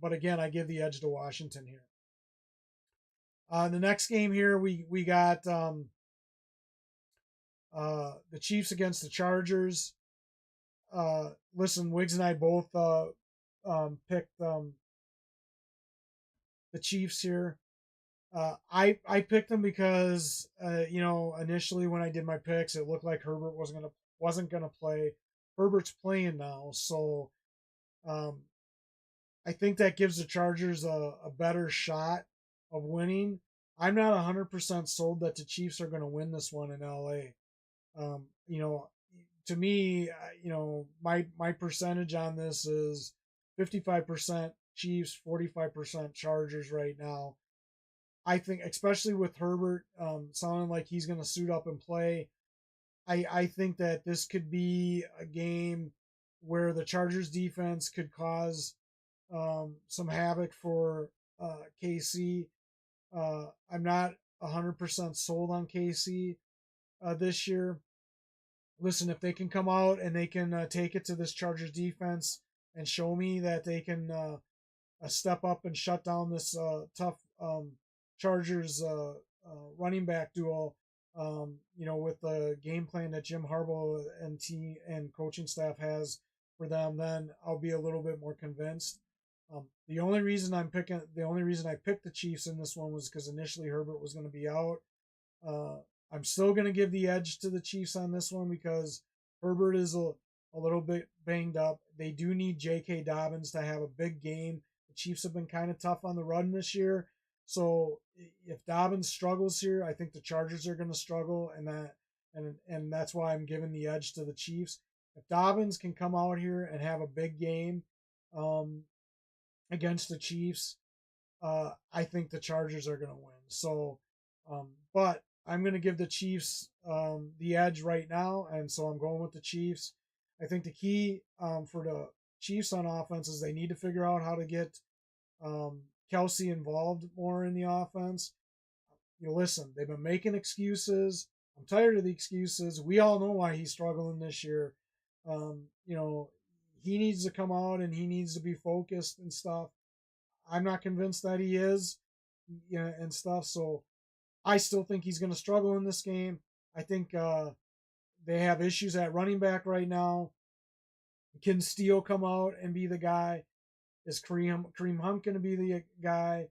but again, I give the edge to Washington here. The next game here, we got the Chiefs against the Chargers. Listen, Wiggs and I both picked the Chiefs here. I picked them because initially when I did my picks, it looked like Herbert wasn't going to wasn't going to play. Herbert's playing now, so um, I think that gives the Chargers a better shot of winning. I'm not 100% sold that the Chiefs are going to win this one in LA. You know, to me, my percentage on this is 55% Chiefs, 45% Chargers right now. I think, especially with Herbert sounding like he's going to suit up and play, I think that this could be a game where the Chargers defense could cause some havoc for KC. I'm not 100% sold on KC this year. Listen, if they can come out and they can take it to this Chargers defense and show me that they can step up and shut down this tough Chargers running back duo, with the game plan that Jim Harbaugh and team and coaching staff has for them, then I'll be a little bit more convinced. The only reason I picked the Chiefs in this one was because initially Herbert was going to be out. I'm still going to give the edge to the Chiefs on this one because Herbert is a little bit banged up. They do need J.K. Dobbins to have a big game. The Chiefs have been kind of tough on the run this year. So if Dobbins struggles here, I think the Chargers are going to struggle, and that's why I'm giving the edge to the Chiefs. If Dobbins can come out here and have a big game against the Chiefs, I think the Chargers are going to win. So, but I'm going to give the Chiefs the edge right now, and so I'm going with the Chiefs. I think the key for the Chiefs on offense is they need to figure out how to get Kelsey involved more in the offense. Listen, they've been making excuses. I'm tired of the excuses. We all know why he's struggling this year. He needs to come out and he needs to be focused and stuff. I'm not convinced that he is, and stuff. So I still think he's going to struggle in this game. I think they have issues at running back right now. Can Steele come out and be the guy? Is Kareem Hunt going to be the guy?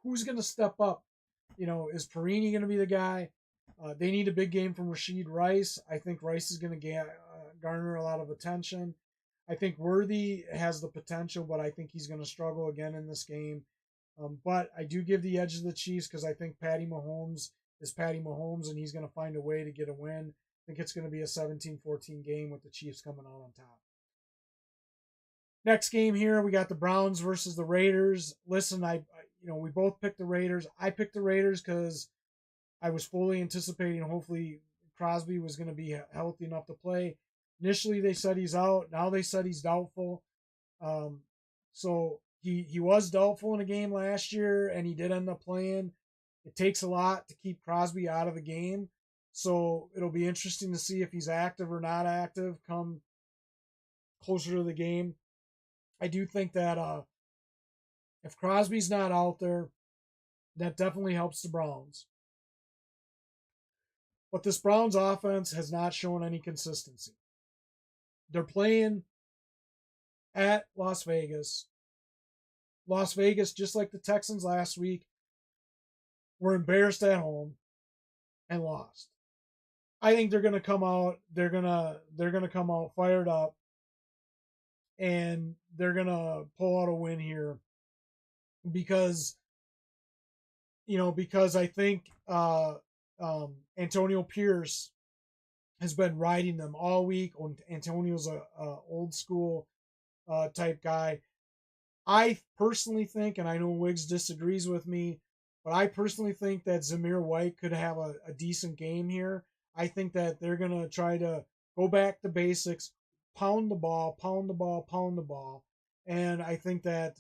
Who's going to step up? Is Perini going to be the guy? They need a big game from Rashid Rice. I think Rice is going to garner a lot of attention. I think Worthy has the potential, but I think he's going to struggle again in this game. But I do give the edge to the Chiefs because I think Patty Mahomes is Patty Mahomes, and he's going to find a way to get a win. I think it's going to be a 17-14 game with the Chiefs coming out on top. Next game here, we got the Browns versus the Raiders. Listen, we both picked the Raiders. I picked the Raiders because I was fully anticipating hopefully Crosby was going to be healthy enough to play. Initially, they said he's out. Now they said he's doubtful. So he was doubtful in a game last year, and he did end up playing. It takes a lot to keep Crosby out of a game. So it'll be interesting to see if he's active or not active come closer to the game. I do think that if Crosby's not out there, that definitely helps the Browns. But this Browns offense has not shown any consistency. They're playing at Las Vegas. Las Vegas, just like the Texans last week, were embarrassed at home and lost. I think they're going to come out. They're gonna come out fired up, and they're going to pull out a win here because I think Antonio Pierce has been riding them all week. Antonio's a old school type guy. I personally think, and I know Wiggs disagrees with me, but I personally think that Zamir White could have a decent game here. I think that they're going to try to go back to basics, pound the ball. And I think that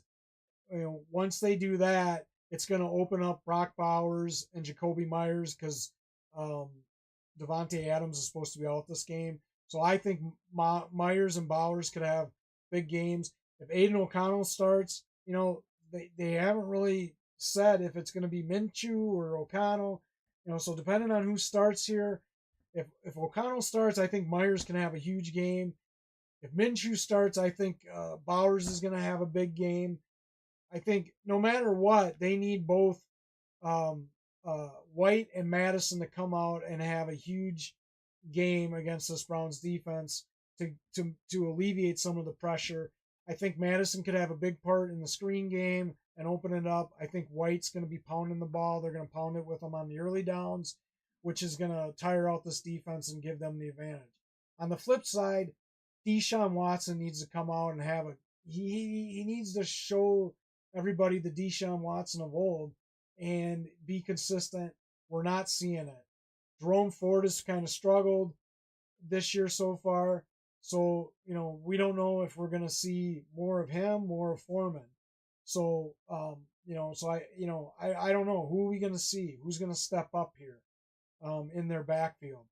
once they do that, it's going to open up Brock Bowers and Jacoby Myers because Devontae Adams is supposed to be out this game. So I think Myers and Bowers could have big games. If Aiden O'Connell starts, they haven't really said if it's going to be Minshew or O'Connell. So depending on who starts here, if O'Connell starts, I think Myers can have a huge game. If Minshew starts, I think Bowers is going to have a big game. I think no matter what, they need both White and Madison to come out and have a huge, game against this Browns defense to alleviate some of the pressure. I think Madison could have a big part in the screen game and open it up. I think White's going to be pounding the ball. They're going to pound it with him on the early downs, which is going to tire out this defense and give them the advantage. On the flip side, Deshaun Watson needs to come out and have a he needs to show everybody the Deshaun Watson of old and be consistent. We're not seeing it. Jerome Ford has kind of struggled this year so far. So, we don't know if we're going to see more of him, more of Foreman. So, I don't know. Who are we going to see? Who's going to step up here in their backfield?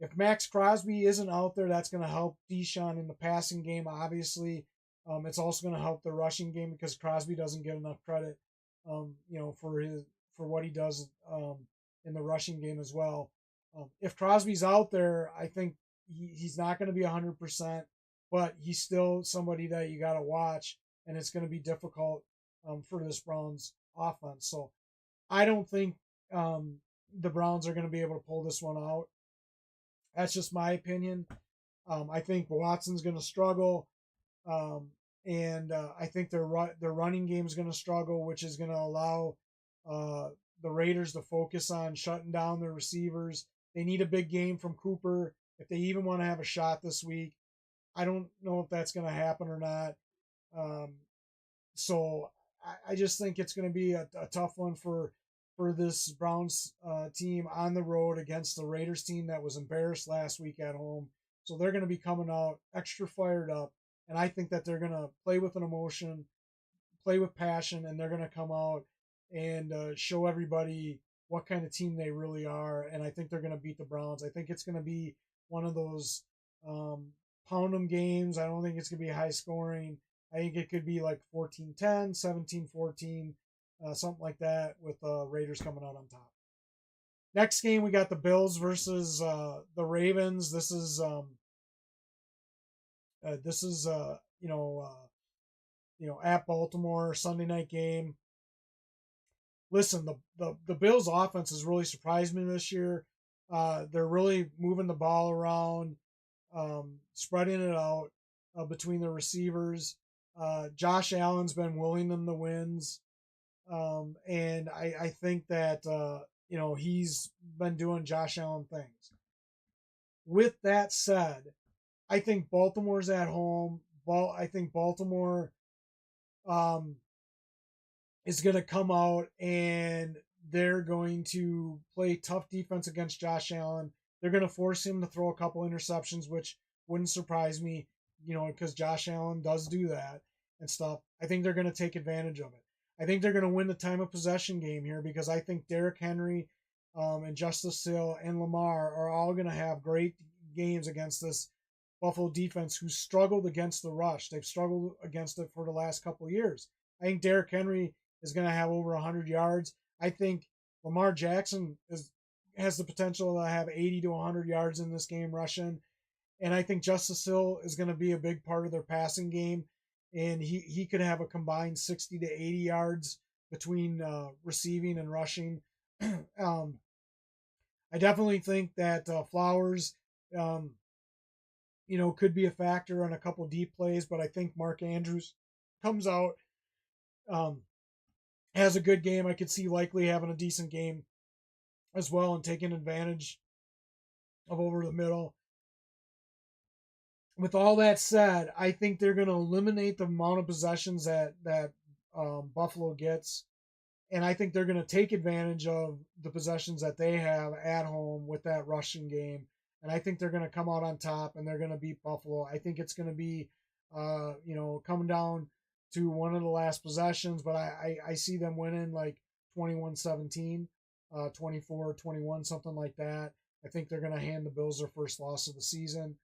If Max Crosby isn't out there, that's going to help Deshaun in the passing game, obviously. It's also going to help the rushing game because Crosby doesn't get enough credit, for what he does in the rushing game as well. If Crosby's out there, I think he's not going to be 100%, but he's still somebody that you got to watch, and it's going to be difficult for this Browns offense. So I don't think the Browns are going to be able to pull this one out. That's just my opinion. I think Watson's going to struggle, and I think their running game is going to struggle, which is going to allow the Raiders to focus on shutting down their receivers. They need a big game from Cooper if they even want to have a shot this week. I don't know if that's going to happen or not. So I just think it's going to be a tough one for this Browns team on the road against the Raiders team that was embarrassed last week at home. So they're going to be coming out extra fired up. And I think that they're going to play with an emotion, play with passion, and they're going to come out and show everybody what kind of team they really are. And I think they're going to beat the Browns. I think it's going to be one of those pound 'em games. I don't think it's going to be high scoring. I think it could be like 14-10, 17-14, something like that, with the Raiders coming out on top. Next game, we got the Bills versus the Ravens. This is at Baltimore, Sunday night game. Listen, the Bills offense has really surprised me this year. They're really moving the ball around, spreading it out between the receivers. Josh Allen's been willing them the wins. And I think that, he's been doing Josh Allen things. With that said, I think Baltimore's at home. I think Baltimore is going to come out and they're going to play tough defense against Josh Allen. They're going to force him to throw a couple interceptions, which wouldn't surprise me, because Josh Allen does do that and stuff. I think they're going to take advantage of it. I think they're going to win the time of possession game here because I think Derrick Henry and Justice Hill and Lamar are all going to have great games against this Buffalo defense who struggled against the rush. They've struggled against it for the last couple of years. I think Derrick Henry is going to have over 100 yards. I think Lamar Jackson has the potential to have 80 to 100 yards in this game rushing. And I think Justice Hill is going to be a big part of their passing game. And he could have a combined 60 to 80 yards between receiving and rushing. I definitely think that Flowers, could be a factor on a couple deep plays, but I think Mark Andrews comes out, has a good game. I could see likely having a decent game as well and taking advantage of over the middle. With all that said, I think they're going to eliminate the amount of possessions that Buffalo gets, and I think they're going to take advantage of the possessions that they have at home with that rushing game, and I think they're going to come out on top and they're going to beat Buffalo. I think it's going to be, coming down to one of the last possessions, but I see them winning like 21-17, 24-21, something like that. I think they're going to hand the Bills their first loss of the season.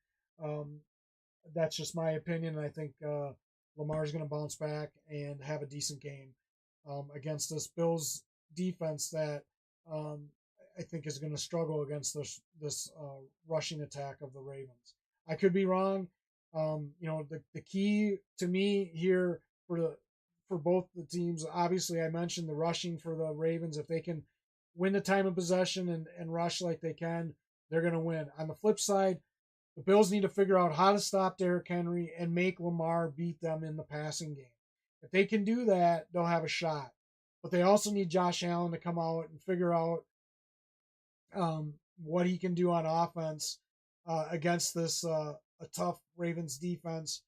That's just my opinion. And I think Lamar's going to bounce back and have a decent game against this Bills defense that I think is going to struggle against this rushing attack of the Ravens. I could be wrong. The key to me here for both the teams, obviously I mentioned the rushing for the Ravens. If they can win the time of possession and rush like they can, they're going to win. On the flip side, the Bills need to figure out how to stop Derrick Henry and make Lamar beat them in the passing game. If they can do that, they'll have a shot. But they also need Josh Allen to come out and figure out what he can do on offense against this a tough Ravens defense,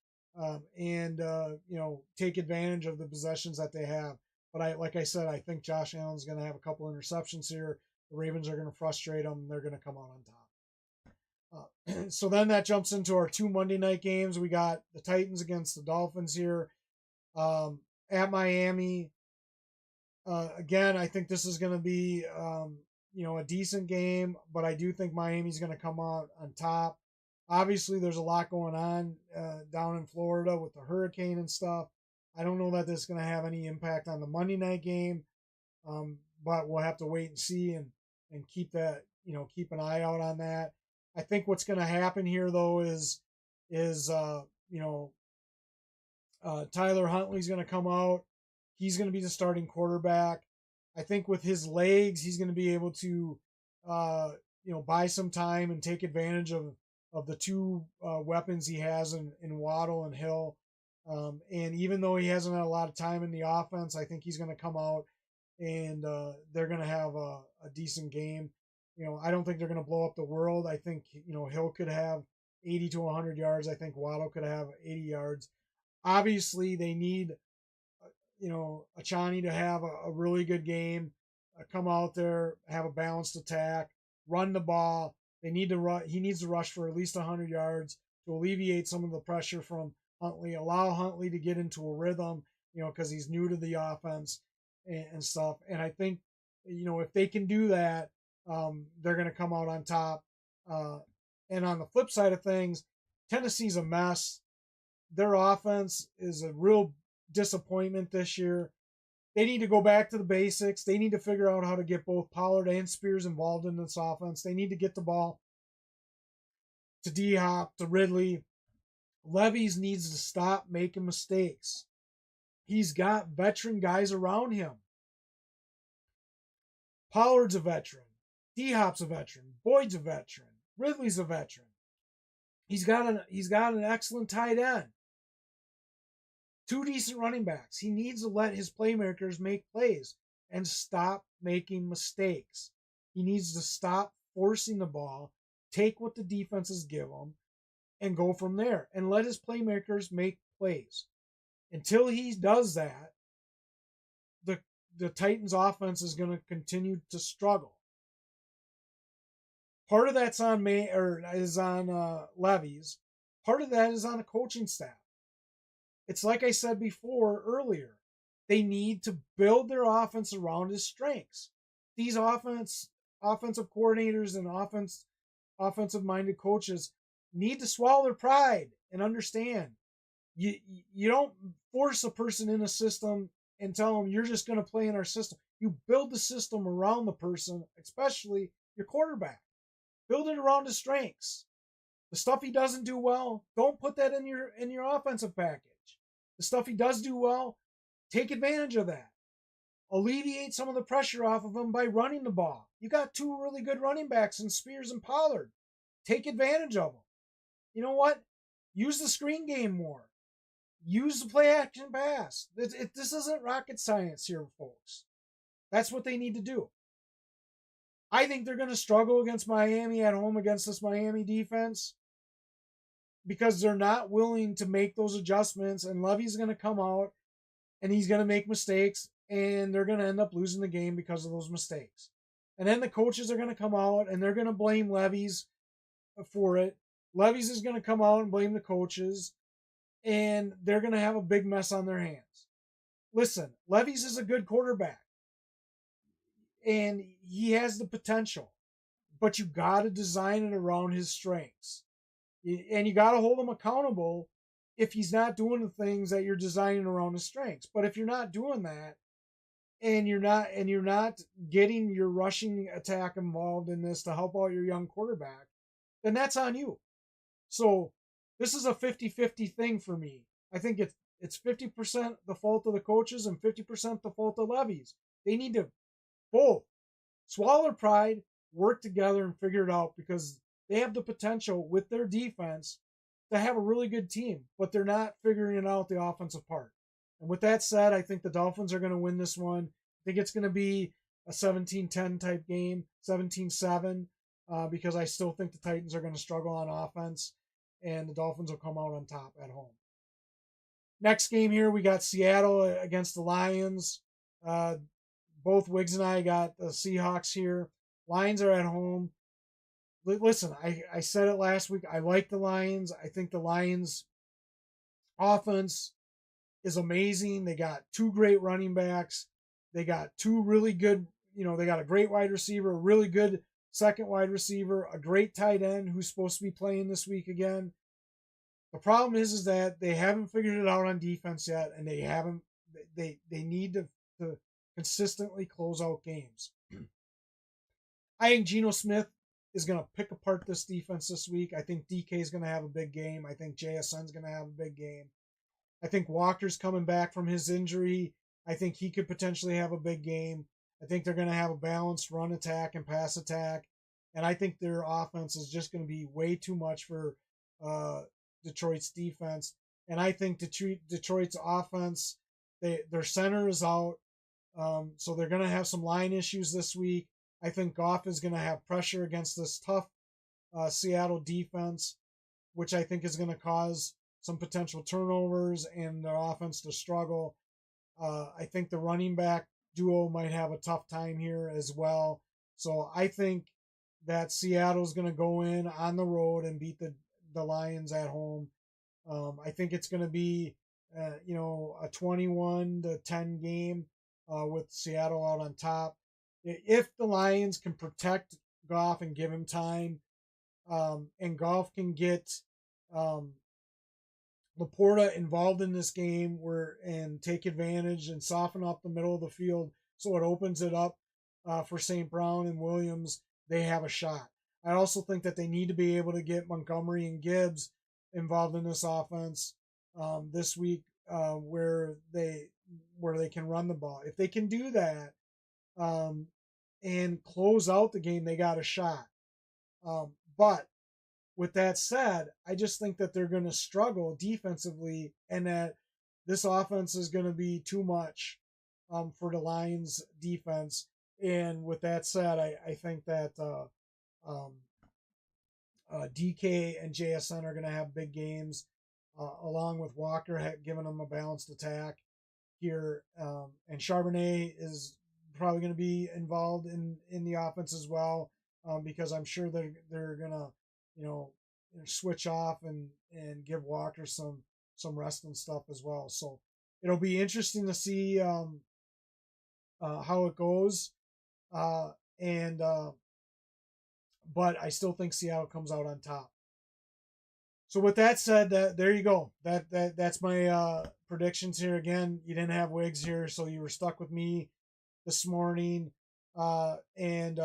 and take advantage of the possessions that they have. But like I said, I think Josh Allen's going to have a couple interceptions here. The Ravens are going to frustrate them. And they're going to come out on top. So then that jumps into our 2 Monday night games. We got the Titans against the Dolphins here at Miami. Again, I think this is going to be a decent game, but I do think Miami's going to come out on top. Obviously, there's a lot going on down in Florida with the hurricane and stuff. I don't know that this is going to have any impact on the Monday night game, but we'll have to wait and see and keep that, keep an eye out on that. I think what's going to happen here though is Tyler Huntley's going to come out. He's going to be the starting quarterback. I think with his legs, he's going to be able to, buy some time and take advantage of the two weapons he has in Waddle and Hill. And even though he hasn't had a lot of time in the offense, I think he's going to come out and they're going to have a decent game. I don't think they're going to blow up the world. I think, Hill could have 80 to 100 yards. I think Waddle could have 80 yards. Obviously, they need, Achani to have a really good game, come out there, have a balanced attack, run the ball. They need to run. He needs to rush for at least 100 yards to alleviate some of the pressure from Huntley, allow Huntley to get into a rhythm, because he's new to the offense and stuff. And I think, if they can do that, they're going to come out on top. And on the flip side of things, Tennessee's a mess. Their offense is a real disappointment this year. They need to go back to the basics. They need to figure out how to get both Pollard and Spears involved in this offense. They need to get the ball to D-Hop, to Ridley. Levis needs to stop making mistakes. He's got veteran guys around him. Pollard's a veteran. D-Hop's a veteran. Boyd's a veteran. Ridley's a veteran. He's got an excellent tight end. 2 decent running backs. He needs to let his playmakers make plays and stop making mistakes. He needs to stop forcing the ball, take what the defenses give him, and go from there. And let his playmakers make plays. Until he does that, the Titans offense is going to continue to struggle. Part of that's on Levis. Part of that is on the coaching staff. It's like I said before earlier. They need to build their offense around his strengths. These offensive coordinators and offensive-minded coaches need to swallow their pride and understand. You don't force a person in a system and tell them you're just going to play in our system. You build the system around the person, especially your quarterback. Build it around his strengths. The stuff he doesn't do well, don't put that in your offensive package. The stuff he does do well, take advantage of that. Alleviate some of the pressure off of him by running the ball. You got 2 really good running backs in Spears and Pollard. Take advantage of them. You know what? Use the screen game more. Use the play action pass. This isn't rocket science here, folks. That's what they need to do. I think they're going to struggle against Miami at home against this Miami defense because they're not willing to make those adjustments, and Levy's going to come out and he's going to make mistakes, and they're going to end up losing the game because of those mistakes. And then the coaches are going to come out and they're going to blame Levy's for it. Levy's is going to come out and blame the coaches, and they're going to have a big mess on their hands. Listen, Levy's is a good quarterback, and he has the potential, but you got to design it around his strengths. And you got to hold him accountable if he's not doing the things that you're designing around his strengths. But if you're not doing that, and you're not getting your rushing attack involved in this to help out your young quarterback, then that's on you. So this is a 50-50 thing for me. I think it's 50% the fault of the coaches and 50% the fault of Levy's. They need to both swallow their pride, work together and figure it out, because they have the potential with their defense to have a really good team, but they're not figuring out the offensive part. And with that said, I think the Dolphins are going to win this one. I think it's going to be a 17-10 type game, 17-7, because I still think the Titans are going to struggle on offense, and the Dolphins will come out on top at home. Next game here, we got Seattle against the Lions. Both Wiggs and I got the Seahawks here. Lions are at home. Listen, I said it last week. I like the Lions. I think the Lions offense is amazing. They got two great running backs. They got two really good, they got a great wide receiver, a really good second wide receiver, a great tight end who's supposed to be playing this week again. The problem is that they haven't figured it out on defense yet, and they need to consistently close out games. I think Geno Smith is going to pick apart this defense this week. I think DK is going to have a big game. I think JSN's going to have a big game. I think Walker's coming back from his injury. I think he could potentially have a big game. I think they're going to have a balanced run attack and pass attack. And I think their offense is just going to be way too much for Detroit's defense. And I think Detroit's offense, their center is out. So they're going to have some line issues this week. I think Goff is going to have pressure against this tough Seattle defense, which I think is going to cause some potential turnovers and their offense to struggle. I think the running back duo might have a tough time here as well. So I think that Seattle's going to go in on the road and beat the Lions at home. I think it's going to be, a 21-10 game with Seattle out on top. If the Lions can protect Goff and give him time, and Goff can get Laporta involved in this game and take advantage and soften up the middle of the field so it opens it up for St. Brown and Williams, they have a shot. I also think that they need to be able to get Montgomery and Gibbs involved in this offense this week where they can run the ball. If they can do that, and close out the game, they got a shot. But with that said, I just think that they're going to struggle defensively, and that this offense is going to be too much for the Lions defense. And with that said, I think that DK and JSN are going to have big games, along with Walker giving them a balanced attack here. And Charbonnet is probably going to be involved in the offense as well, because I'm sure they're going to, switch off and give Walker some rest and stuff as well. So it'll be interesting to see how it goes. But I still think Seattle comes out on top. So with that said, there you go. That's my predictions here. Again, you didn't have Wiggs here, so you were stuck with me this morning. And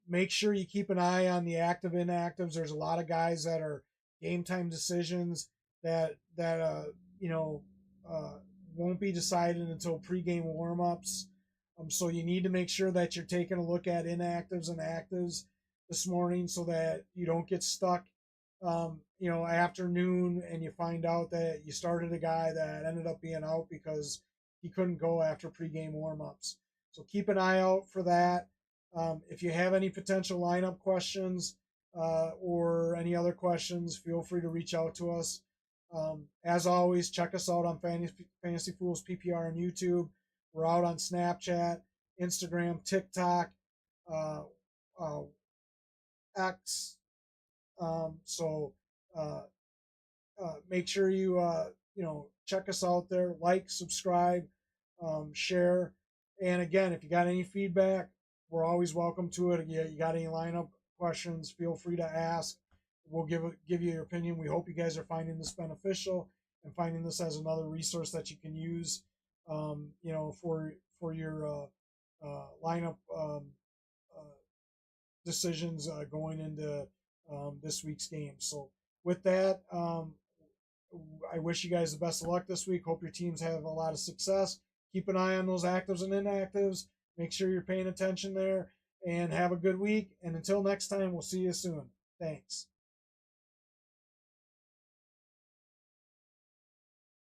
make sure you keep an eye on the active inactives. There's a lot of guys that are game time decisions that won't be decided until pregame warmups. So you need to make sure that you're taking a look at inactives and actives this morning so that you don't get stuck, afternoon and you find out that you started a guy that ended up being out because he couldn't go after pregame warmups. So keep an eye out for that. If you have any potential lineup questions or any other questions, feel free to reach out to us. As always, check us out on Fantasy Fools PPR on YouTube. We're out on Snapchat, Instagram, TikTok, X. So make sure you check us out there, like, subscribe, share. And again, if you got any feedback, we're always welcome to it. You got any lineup questions, feel free to ask. We'll give you your opinion. We hope you guys are finding this beneficial and finding this as another resource that you can use, for your lineup decisions going into this week's game. So with that, I wish you guys the best of luck this week. Hope your teams have a lot of success. Keep an eye on those actives and inactives. Make sure you're paying attention there. and have a good week. And until next time, we'll see you soon. Thanks.